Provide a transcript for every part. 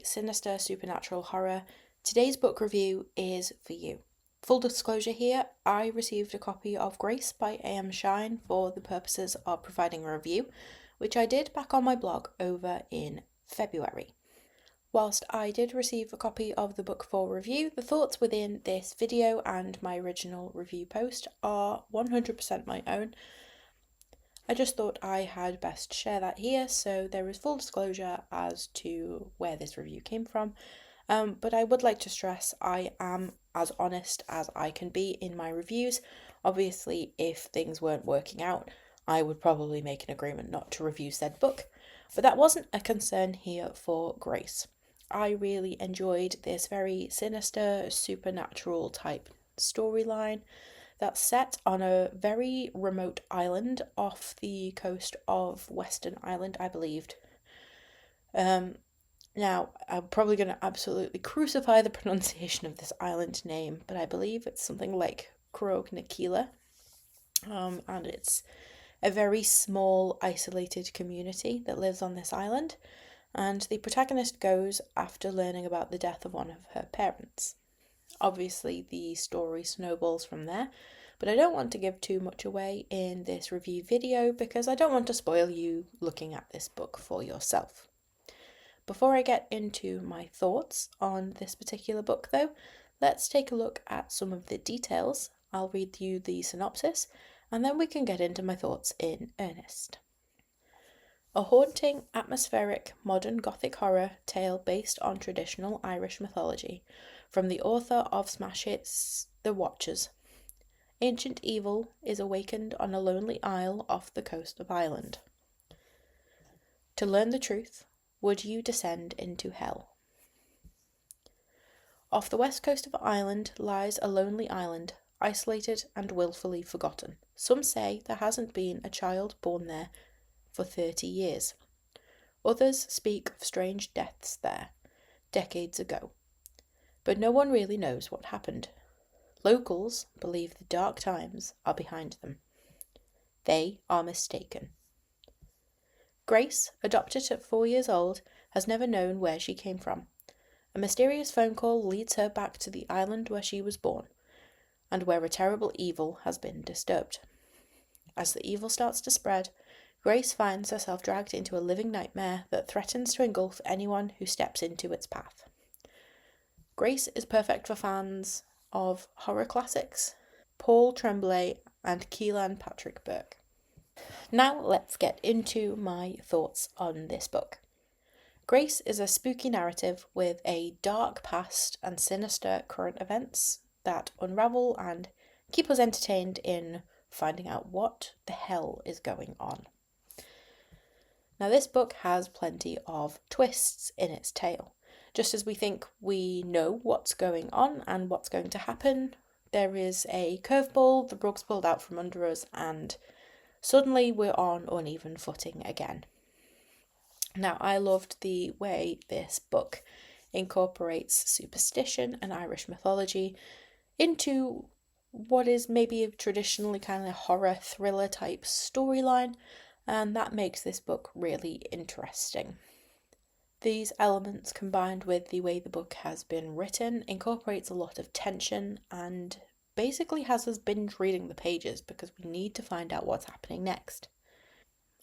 sinister supernatural horror, today's book review is for you. Full disclosure here, I received a copy of Grace by A.M. Shine for the purposes of providing a review, which I did back on my blog over in February. Whilst I did receive a copy of the book for review, the thoughts within this video and my original review post are 100% my own. I just thought I had best share that here, so there is full disclosure as to where this review came from. But I would like to stress I am as honest as I can be in my reviews. Obviously, if things weren't working out, I would probably make an agreement not to review said book. But that wasn't a concern here for Grace. I really enjoyed this very sinister, supernatural type storyline that's set on a very remote island off the coast of Western Island, I believed. Now, I'm probably going to absolutely crucify the pronunciation of this island name, but I believe it's something like Croaghnakeela. And it's a very small, isolated community that lives on this island. And the protagonist goes after learning about the death of one of her parents. Obviously, the story snowballs from there, but I don't want to give too much away in this review video because I don't want to spoil you looking at this book for yourself. Before I get into my thoughts on this particular book though, let's take a look at some of the details. I'll read you the synopsis and then we can get into my thoughts in earnest. A haunting, atmospheric, modern Gothic horror tale based on traditional Irish mythology, from the author of smash hits The Watchers. Ancient evil is awakened on a lonely isle off the coast of Ireland. To learn the truth, would you descend into hell? Off the west coast of Ireland lies a lonely island, isolated and willfully forgotten. Some say there hasn't been a child born there for 30 years. Others speak of strange deaths there, decades ago. But no one really knows what happened. Locals believe the dark times are behind them. They are mistaken. Grace, adopted at 4 years old, has never known where she came from. A mysterious phone call leads her back to the island where she was born, and where a terrible evil has been disturbed. As the evil starts to spread, Grace finds herself dragged into a living nightmare that threatens to engulf anyone who steps into its path. Grace is perfect for fans of horror classics, Paul Tremblay and Keelan Patrick Burke. Now let's get into my thoughts on this book. Grace is a spooky narrative with a dark past and sinister current events that unravel and keep us entertained in finding out what the hell is going on. Now, this book has plenty of twists in its tale. Just as we think we know what's going on and what's going to happen, there is a curveball, the rug's pulled out from under us, and suddenly we're on uneven footing again. Now, I loved the way this book incorporates superstition and Irish mythology into what is maybe a traditionally kind of horror thriller type storyline, and that makes this book really interesting. These elements, combined with the way the book has been written, incorporates a lot of tension and basically has us binge reading the pages because we need to find out what's happening next.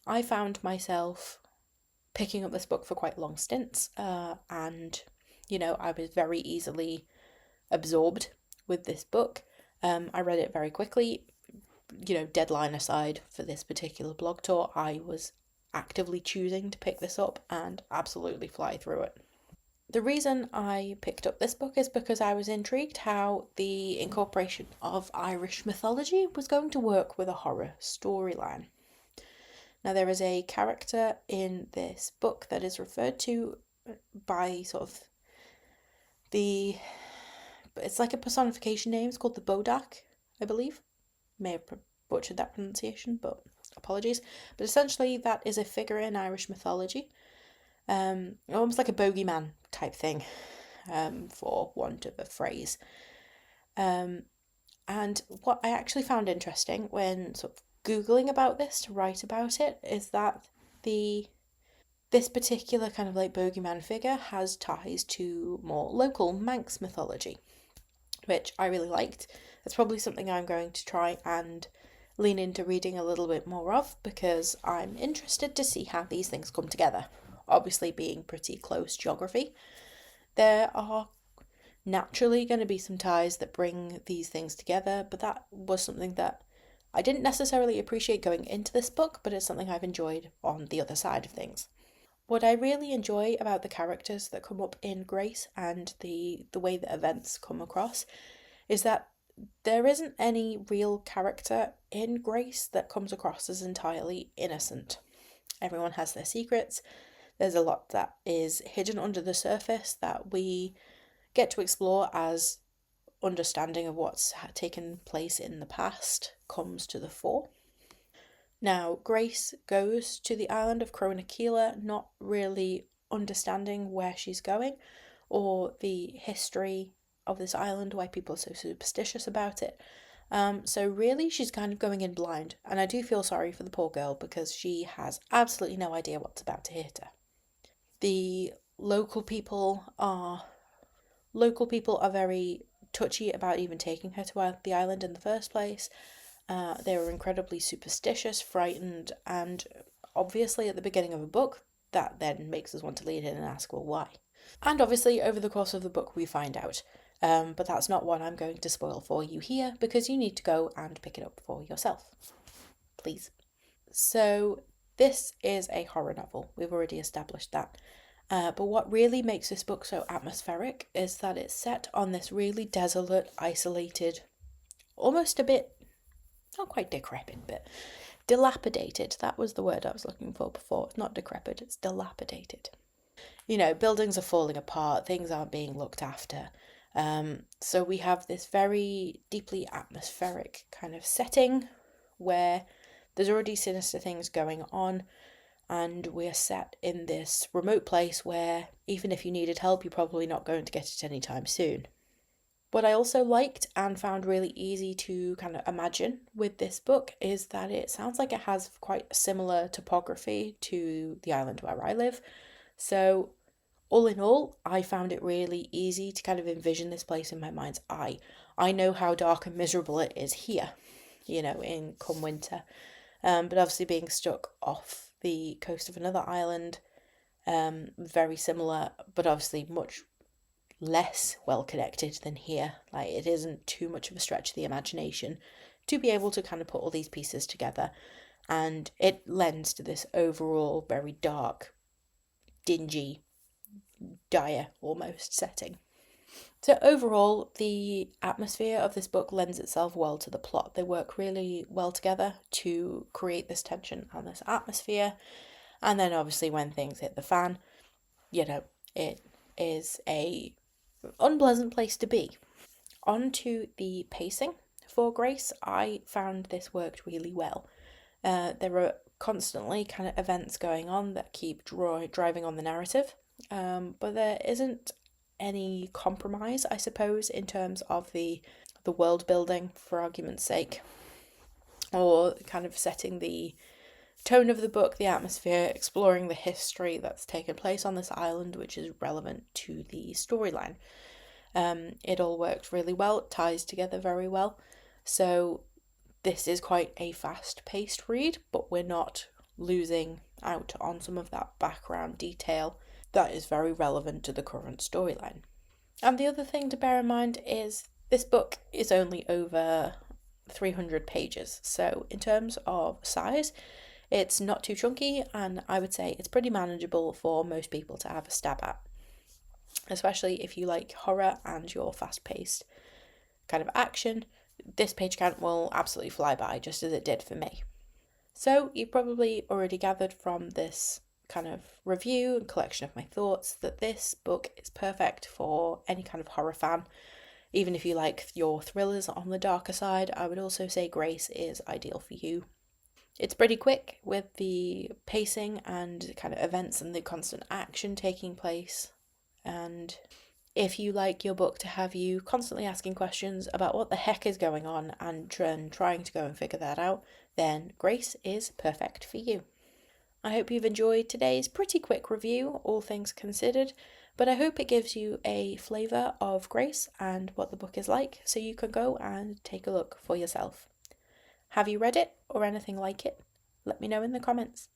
I found myself picking up this book for quite long stints, and I was very easily absorbed with this book. I read it very quickly. Deadline aside for this particular blog tour, I was actively choosing to pick this up and absolutely fly through it. The reason I picked up this book is because I was intrigued how the incorporation of Irish mythology was going to work with a horror storyline. Now, there is a character in this book that is referred to by it's like a personification name. It's called the Bodak, I believe. May have butchered that pronunciation, but apologies. But essentially, that is a figure in Irish mythology, almost like a bogeyman type thing, for want of a phrase. And what I actually found interesting when sort of Googling about this to write about it is that the This particular kind of like bogeyman figure has ties to more local Manx mythology, which I really liked. It's probably something I'm going to try and lean into reading a little bit more of because I'm interested to see how these things come together. Obviously, being pretty close geography, there are naturally going to be some ties that bring these things together, but that was something that I didn't necessarily appreciate going into this book, but it's something I've enjoyed on the other side of things. What I really enjoy about the characters that come up in Grace and the way that events come across is that there isn't any real character in Grace that comes across as entirely innocent. Everyone has their secrets. There's a lot that is hidden under the surface that we get to explore as understanding of what's taken place in the past comes to the fore. Now, Grace goes to the island of Croaghnakeela not really understanding where she's going or the history of this island, why people are so superstitious about it. So really she's kind of going in blind, and I do feel sorry for the poor girl because she has absolutely no idea what's about to hit her. The local people are very touchy about even taking her to the island in the first place. They were incredibly superstitious, frightened, and obviously at the beginning of a book, that then makes us want to lean in and ask, well, why? And obviously, over the course of the book, we find out. But that's not what I'm going to spoil for you here because you need to go and pick it up for yourself. Please. So, this is a horror novel. We've already established that. But what really makes this book so atmospheric is that it's set on this really desolate, isolated, almost a bit, not quite decrepit, but dilapidated. That was the word I was looking for before. It's not decrepit, it's dilapidated. You know, buildings are falling apart, things aren't being looked after. So we have this very deeply atmospheric kind of setting where there's already sinister things going on, and we're set in this remote place where even if you needed help, you're probably not going to get it anytime soon. What I also liked and found really easy to kind of imagine with this book is that it sounds like it has quite similar topography to the island where I live. So, all in all, I found it really easy to kind of envision this place in my mind's eye. I know how dark and miserable it is here, in come winter. But obviously, being stuck off the coast of another island, very similar, but obviously much less well connected than here. Like, it isn't too much of a stretch of the imagination to be able to kind of put all these pieces together, and it lends to this overall very dark, dingy, dire almost setting. So overall, the atmosphere of this book lends itself well to the plot. They work really well together to create this tension and this atmosphere. And then obviously when things hit the fan, it is a unpleasant place to be. On to the pacing for Grace. I found this worked really well. There are constantly kind of events going on that keep driving on the narrative, but there isn't any compromise, I suppose, in terms of the world building, for argument's sake, or kind of setting the tone of the book, the atmosphere, exploring the history that's taken place on this island, which is relevant to the storyline. It all worked really well, it ties together very well. So this is quite a fast-paced read, but we're not losing out on some of that background detail that is very relevant to the current storyline. And the other thing to bear in mind is this book is only over 300 pages, so in terms of size, it's not too chunky, and I would say it's pretty manageable for most people to have a stab at, especially if you like horror and your fast-paced kind of action. This page count will absolutely fly by, just as it did for me. So you've probably already gathered from this kind of review and collection of my thoughts that this book is perfect for any kind of horror fan. Even if you like your thrillers on the darker side, I would also say Grace is ideal for you. It's pretty quick with the pacing and kind of events and the constant action taking place. And if you like your book to have you constantly asking questions about what the heck is going on and trying to go and figure that out, then Grace is perfect for you. I hope you've enjoyed today's pretty quick review, all things considered, but I hope it gives you a flavour of Grace and what the book is like, so you can go and take a look for yourself. Have you read it or anything like it? Let me know in the comments.